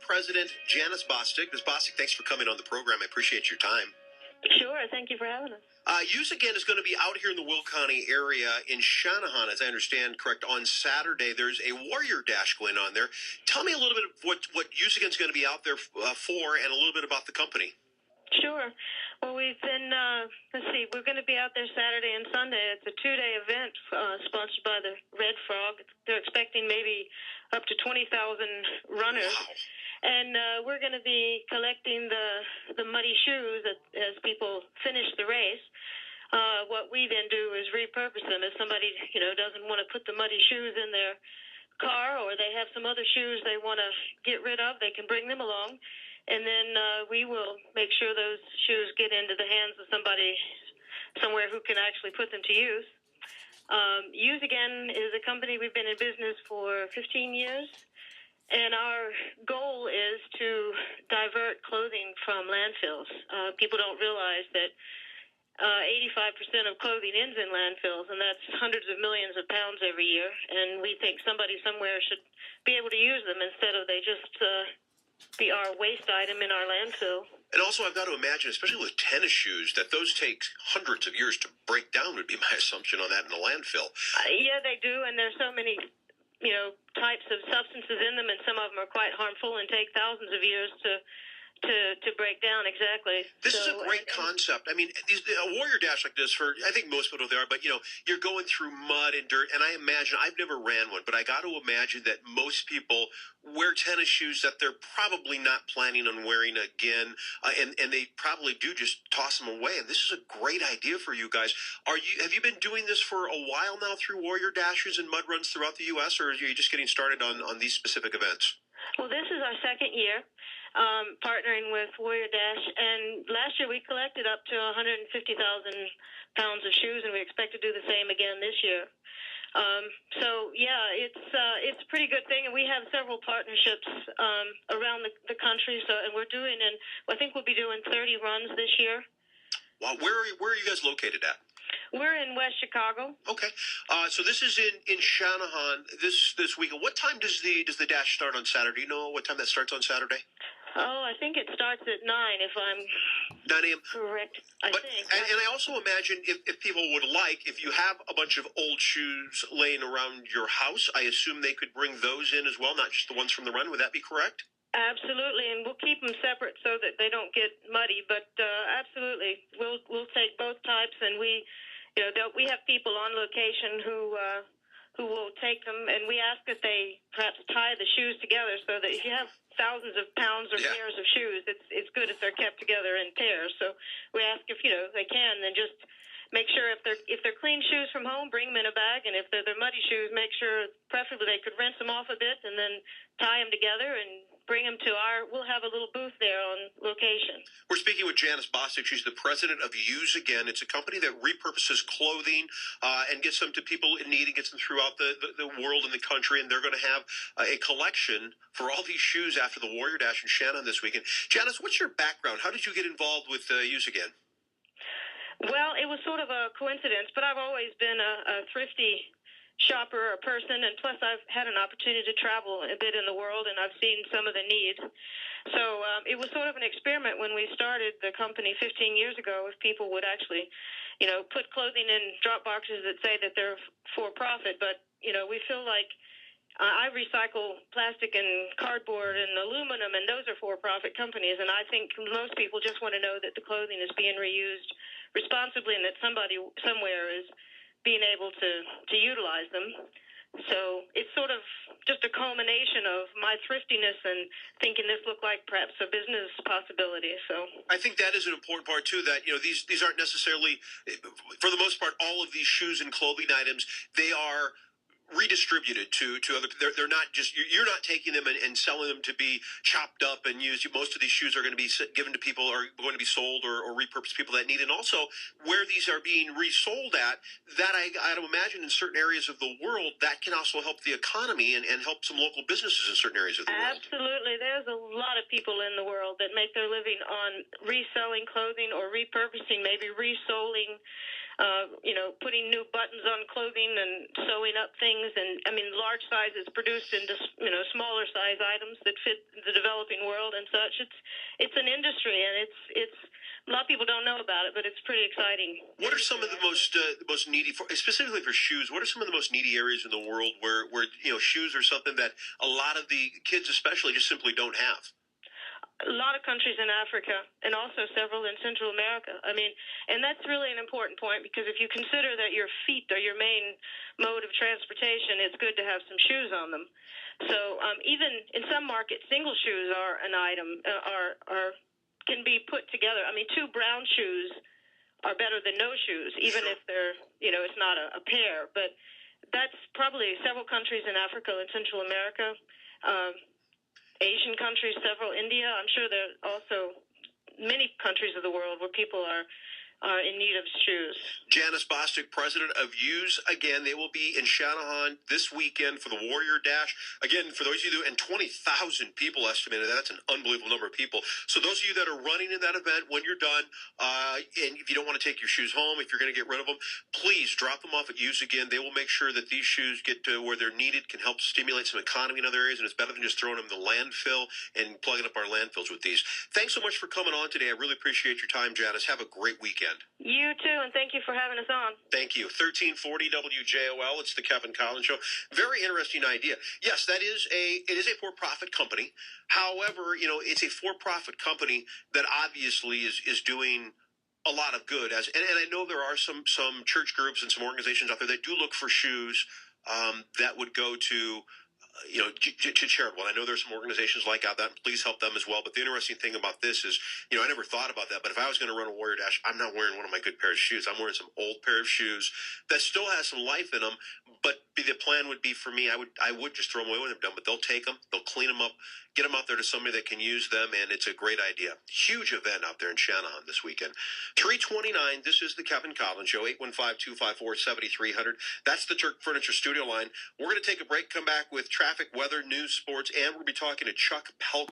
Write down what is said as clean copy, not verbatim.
President, Janice Bostic. Ms. Bostic, thanks for coming on the program. I appreciate your time. Sure. Thank you for having us. USAgain is going to be out here in the Will County area in Shanahan, as I understand, correct, on Saturday. There's a Warrior Dash going on there. Tell me a little bit of what USAgain is going to be out there for and a little bit about the company. Sure. Well, we've been, we're going to be out there Saturday and Sunday. It's a two-day event sponsored by the Red Frog. They're expecting maybe up to 20,000 runners. Wow. And we're going to be collecting the muddy shoes as people finish the race. What we then do is repurpose them. If somebody, doesn't want to put the muddy shoes in their car, or they have some other shoes they want to get rid of, they can bring them along. And then we will make sure those shoes get into the hands of somebody somewhere who can actually put them to use. USAgain is a company we've been in business for 15 years. And our goal is to divert clothing from landfills. People don't realize that 85% of clothing ends in landfills, and that's hundreds of millions of pounds every year. And we think somebody somewhere should be able to use them instead of they just be our waste item in our landfill. And also, I've got to imagine, especially with tennis shoes, that those take hundreds of years to break down would be my assumption on that in a landfill. Yeah, they do, and there's so many types of substances in them, and some of them are quite harmful and take thousands of years to break down. Exactly. This is a great concept. I mean, a Warrior Dash like this, I think most people know they are, but you're going through mud and dirt, and I imagine, I've never ran one, but I got to imagine that most people wear tennis shoes that they're probably not planning on wearing again, and they probably do just toss them away. And this is a great idea for you guys. Have you been doing this for a while now through Warrior Dashes and mud runs throughout the U.S., or are you just getting started on these specific events? Well, this is our second year partnering with Warrior Dash, and last year we collected up to 150,000 pounds of shoes, and we expect to do the same again this year. It's a pretty good thing, and we have several partnerships around the country. And I think we'll be doing 30 runs this year. Wow, where are you guys located at? We're in West Chicago. Okay, so this is in Shanahan this weekend. What time does the dash start on Saturday? Do you know what time that starts on Saturday? Oh, I think it starts at 9, if I'm 9 a.m. correct. I think. And I also imagine if people would if you have a bunch of old shoes laying around your house, I assume they could bring those in as well, not just the ones from the run. Would that be correct? Absolutely, and we'll keep them separate so that they don't get muddy. But absolutely, we'll take both types, and we have people on location who will take them, and we ask that they perhaps tie the shoes together so that if you have thousands of pounds or pairs of shoes, it's good if they're kept together in pairs. So we ask if they can, then just make sure if they're clean shoes from home, bring them in a bag, and if they're muddy shoes, make sure preferably they could rinse them off a bit and then tie them together and bring them to we'll have a little booth there on location. We're speaking with Janice Bostic. She's the president of USAgain. It's a company that repurposes clothing and gets them to people in need and gets them throughout the world and the country. And they're going to have a collection for all these shoes after the Warrior Dash in Shannon this weekend. Janice, what's your background? How did you get involved with USAgain? Well, it was sort of a coincidence, but I've always been a thrifty shopper or person, and plus I've had an opportunity to travel a bit in the world, and I've seen some of the needs. So it was sort of an experiment when we started the company 15 years ago, if people would actually, put clothing in drop boxes that say that they're for profit. But, we feel like I recycle plastic and cardboard and aluminum, and those are for-profit companies, and I think most people just want to know that the clothing is being reused responsibly and that somebody somewhere is being able to utilize them. So it's sort of just a culmination of my thriftiness and thinking this looked like perhaps a business possibility. So I think that is an important part too, that these aren't necessarily, for the most part, all of these shoes and clothing items, they are redistributed to other. They're not just, you're not taking them and selling them to be chopped up and used. Most of these shoes are going to be given to people, are going to be sold or repurposed people that need it. And also where these are being resold at, that I'd imagine in certain areas of the world that can also help the economy and help some local businesses in certain areas of the world. Absolutely. There's a lot of people in the world that make their living on reselling clothing or repurposing, maybe resoling putting new buttons on clothing and sewing up things. And I mean, large sizes produced into smaller size items that fit the developing world and such. It's an industry, and it's a lot of people don't know about it, but it's pretty exciting. What are some of the most needy, specifically for shoes? What are some of the most needy areas in the world where shoes are something that a lot of the kids, especially, just simply don't have? A lot of countries in Africa and also several in Central America. I mean, and that's really an important point, because if you consider that your feet are your main mode of transportation, it's good to have some shoes on them. So even in some markets, single shoes are an item, can be put together. I mean, 2 brown shoes are better than no shoes, even if they're, it's not a pair. But that's probably several countries in Africa and Central America. Asian countries, several, India. I'm sure there are also many countries of the world where people are in need of shoes. Janice Bostic, president of USAgain. They will be in Shanahan this weekend for the Warrior Dash. Again, for those of you and 20,000 people estimated. That's an unbelievable number of people. So those of you that are running in that event, when you're done, and if you don't want to take your shoes home, if you're going to get rid of them, please drop them off at USAgain. They will make sure that these shoes get to where they're needed, can help stimulate some economy in other areas, and it's better than just throwing them in the landfill and plugging up our landfills with these. Thanks so much for coming on today. I really appreciate your time, Janice. Have a great weekend. You too, and thank you for having us on. Thank you. 1340 WJOL. It's the Kevin Kollins Show. Very interesting idea. Yes, it is a for-profit company. However, it's a for-profit company that obviously is doing a lot of good. And I know there are some church groups and some organizations out there that do look for shoes that would go to to charitable. And I know there's some organizations like that. Please help them as well. But the interesting thing about this is, I never thought about that. But if I was going to run a Warrior Dash, I'm not wearing one of my good pair of shoes. I'm wearing some old pair of shoes that still has some life in them. But the plan would be for me, I would just throw them away when they're done. But they'll take them, they'll clean them up, get them out there to somebody that can use them, and it's a great idea. Huge event out there in Shanahan this weekend. 329. This is the Kevin Kollins Show. 815-254-7300. That's the Turk Furniture Studio line. We're going to take a break. Come back with traffic, weather, news, sports, and we'll be talking to Chuck Pelk.